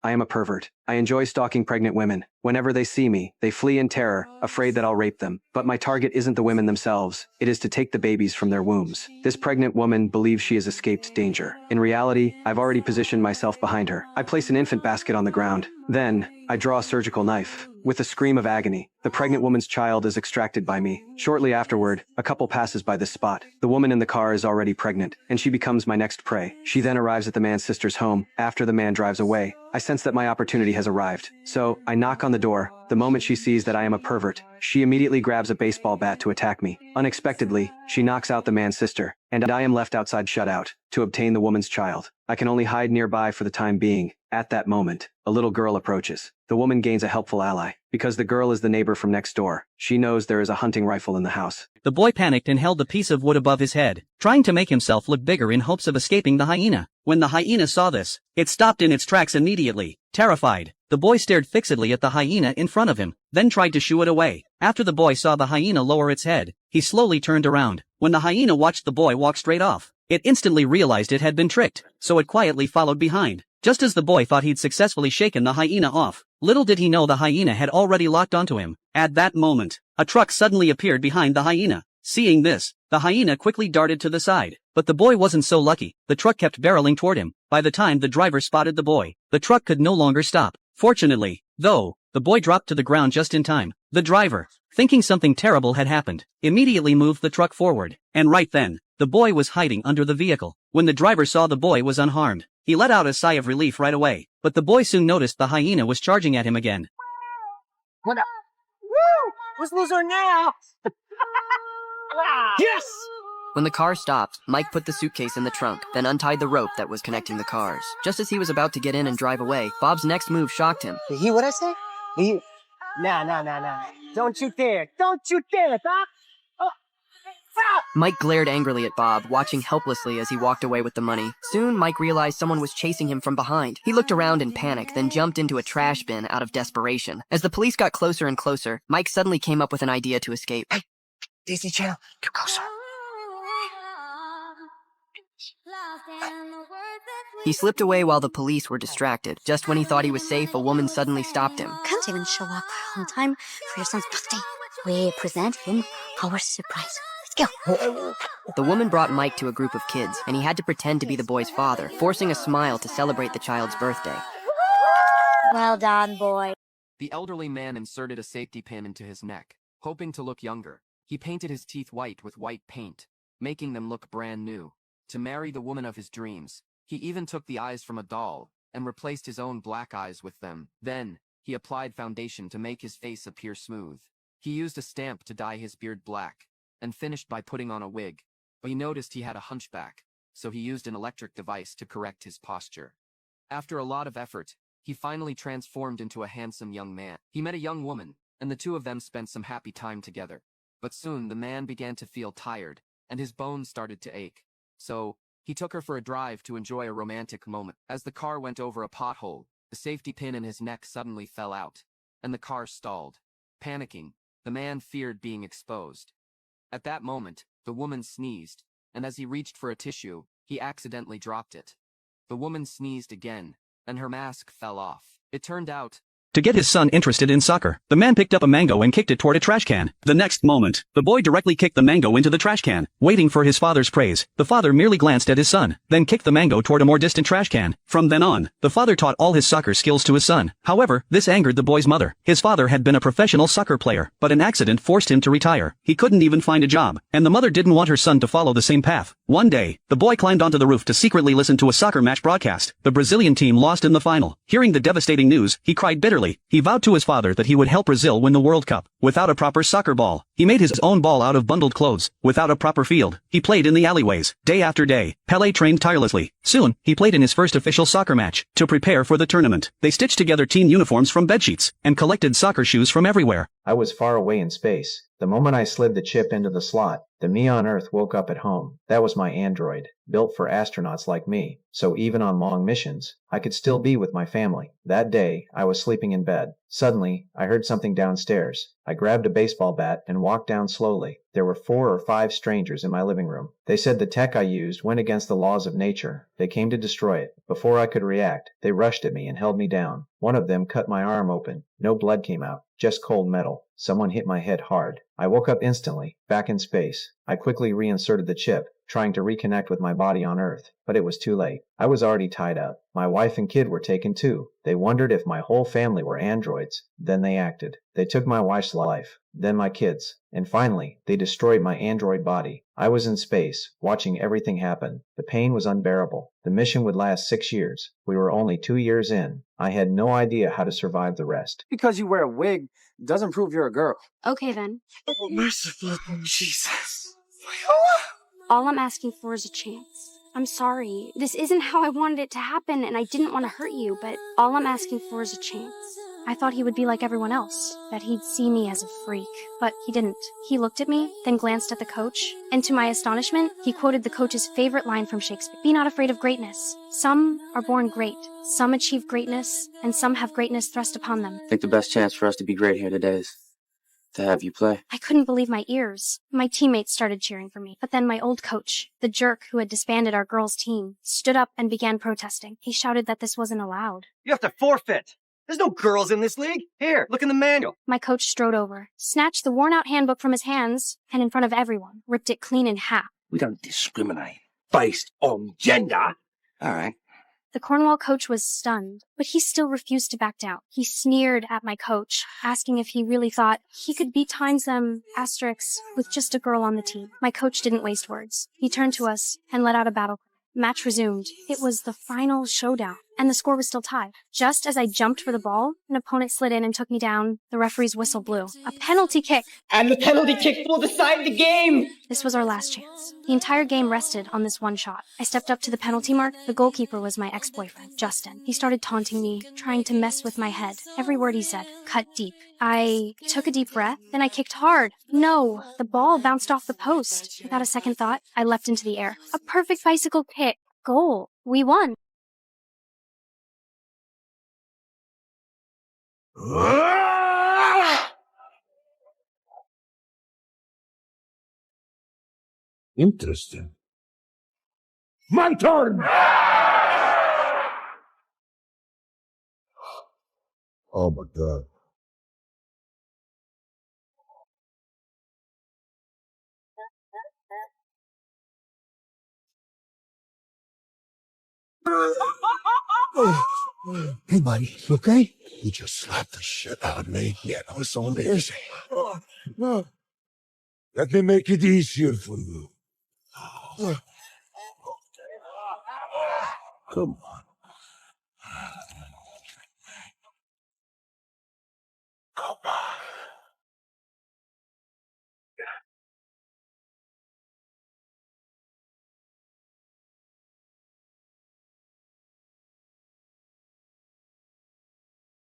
I am a pervert. I enjoy stalking pregnant women. Whenever they see me, they flee in terror, afraid that I'll rape them. But my target isn't the women themselves. It is to take the babies from their wombs. This pregnant woman believes she has escaped danger. In reality, I've already positioned myself behind her. I place an infant basket on the ground. Then, I draw a surgical knife. With a scream of agony, the pregnant woman's child is extracted by me. Shortly afterward, a couple passes by this spot. The woman in the car is already pregnant, and she becomes my next prey. She then arrives at the man's sister's home. After the man drives away, I sense that my opportunity has arrived. So, I knock on the door. The moment she sees that I am a pervert, she immediately grabs a baseball bat to attack me. Unexpectedly, she knocks out the man's sister, and I am left outside shut out to obtain the woman's child. I can only hide nearby for the time being. At that moment, a little girl approaches. The woman gains a helpful ally. Because the girl is the neighbor from next door, she knows there is a hunting rifle in the house. The boy panicked and held the piece of wood above his head, trying to make himself look bigger in hopes of escaping the hyena. When the hyena saw this, it stopped in its tracks immediately. Terrified, the boy stared fixedly at the hyena in front of him, then tried to shoo it away. After the boy saw the hyena lower its head, he slowly turned around. When the hyena watched the boy walk straight off, it instantly realized it had been tricked, so it quietly followed behind. Just as the boy thought he'd successfully shaken the hyena off, little did he know the hyena had already locked onto him. At that moment, a truck suddenly appeared behind the hyena. Seeing this, the hyena quickly darted to the side. But the boy wasn't so lucky. The truck kept barreling toward him. By the time the driver spotted the boy, the truck could no longer stop. Fortunately, though, the boy dropped to the ground just in time. The driver, thinking something terrible had happened, immediately moved the truck forward. And right then, the boy was hiding under the vehicle. When the driver saw the boy was unharmed, he let out a sigh of relief right away. But the boy soon noticed the hyena was charging at him again. What up? Woo! Who's loser now? Yes! When the car stopped, Mike put the suitcase in the trunk, then untied the rope that was connecting the cars. Just as he was about to get in and drive away, Bob's next move shocked him. Did you hear what I said? Nah. Don't you dare. Don't you dare, Doc! Mike glared angrily at Bob, watching helplessly as he walked away with the money. Soon, Mike realized someone was chasing him from behind. He looked around in panic, then jumped into a trash bin out of desperation. As the police got closer and closer, Mike suddenly came up with an idea to escape. Hey, Disney Channel, get closer. He slipped away while the police were distracted. Just when he thought he was safe, a woman suddenly stopped him. Can't even show up on time for your son's birthday. We present him our surprise. Let's go. The woman brought Mike to a group of kids, and he had to pretend to be the boy's father, forcing a smile to celebrate the child's birthday. Well done, boy. The elderly man inserted a safety pin into his neck, hoping to look younger. He painted his teeth white with white paint, making them look brand new. To marry the woman of his dreams, he even took the eyes from a doll and replaced his own black eyes with them. Then, he applied foundation to make his face appear smooth. He used a stamp to dye his beard black, and finished by putting on a wig. But he noticed he had a hunchback, so he used an electric device to correct his posture. After a lot of effort, he finally transformed into a handsome young man. He met a young woman, and the two of them spent some happy time together. But soon the man began to feel tired, and his bones started to ache. So, he took her for a drive to enjoy a romantic moment. As the car went over a pothole, the safety pin in his neck suddenly fell out, and the car stalled. Panicking, the man feared being exposed. At that moment, the woman sneezed, and as he reached for a tissue, he accidentally dropped it. The woman sneezed again, and her mask fell off. It turned out, To get his son interested in soccer, the man picked up a mango and kicked it toward a trash can. The next moment, the boy directly kicked the mango into the trash can. Waiting for his father's praise, the father merely glanced at his son, then kicked the mango toward a more distant trash can. From then on, the father taught all his soccer skills to his son. However, this angered the boy's mother. His father had been a professional soccer player, but an accident forced him to retire. He couldn't even find a job, and the mother didn't want her son to follow the same path. One day, the boy climbed onto the roof to secretly listen to a soccer match broadcast. The Brazilian team lost in the final. Hearing the devastating news, he cried bitterly. He vowed to his father that he would help Brazil win the World Cup. Without a proper soccer ball, he made his own ball out of bundled clothes. Without a proper field, he played in the alleyways. Day after day, Pelé trained tirelessly. Soon, he played in his first official soccer match. To prepare for the tournament, they stitched together team uniforms from bedsheets, and collected soccer shoes from everywhere. I was far away in space. The moment I slid the chip into the slot, the me on Earth woke up at home. That was my android, built for astronauts like me, so even on long missions, I could still be with my family. That day, I was sleeping in bed. Suddenly, I heard something downstairs. I grabbed a baseball bat and walked down slowly. There were 4 or 5 strangers in my living room. They said the tech I used went against the laws of nature. They came to destroy it. Before I could react, they rushed at me and held me down. One of them cut my arm open. No blood came out, just cold metal. Someone hit my head hard. I woke up instantly, back in space. I quickly reinserted the chip, trying to reconnect with my body on Earth, but it was too late. I was already tied up. My wife and kid were taken too. They wondered if my whole family were androids. Then they acted. They took my wife's life, then my kids, and finally, they destroyed my android body. I was in space, watching everything happen. The pain was unbearable. The mission would last 6 years. We were only 2 years in. I had no idea how to survive the rest. Because you wear a wig doesn't prove you're a girl. Okay then. Oh, merciful Jesus. All I'm asking for is a chance. I'm sorry. This isn't how I wanted it to happen, and I didn't want to hurt you, but all I'm asking for is a chance. I thought he would be like everyone else, that he'd see me as a freak, but he didn't. He looked at me, then glanced at the coach, and to my astonishment, he quoted the coach's favorite line from Shakespeare. Be not afraid of greatness. Some are born great, some achieve greatness, and some have greatness thrust upon them. I think the best chance for us to be great here today is to have you play. I couldn't believe my ears. My teammates started cheering for me, but then my old coach, the jerk who had disbanded our girls' team, stood up and began protesting. He shouted that this wasn't allowed. You have to forfeit. There's no girls in this league. Here, look in the manual. My coach strode over, snatched the worn-out handbook from his hands, and in front of everyone, ripped it clean in half. We don't discriminate based on gender. All right. The Cornwall coach was stunned, but he still refused to back down. He sneered at my coach, asking if he really thought he could beat times them asterisks with just a girl on the team. My coach didn't waste words. He turned to us and let out a battle cry. Match resumed. It was the final showdown, and the score was still tied. Just as I jumped for the ball, an opponent slid in and took me down. The referee's whistle blew. A penalty kick! And the penalty kick will decide the game! This was our last chance. The entire game rested on this one shot. I stepped up to the penalty mark. The goalkeeper was my ex-boyfriend, Justin. He started taunting me, trying to mess with my head. Every word he said cut deep. I took a deep breath, then I kicked hard. No, the ball bounced off the post. Without a second thought, I leapt into the air. A perfect bicycle kick. Goal. We won. Interesting. My turn! Oh my God. Hey, buddy, you okay? You just slapped the shit out of me. Yeah, that was so embarrassing. Let me make it easier for you. Come on.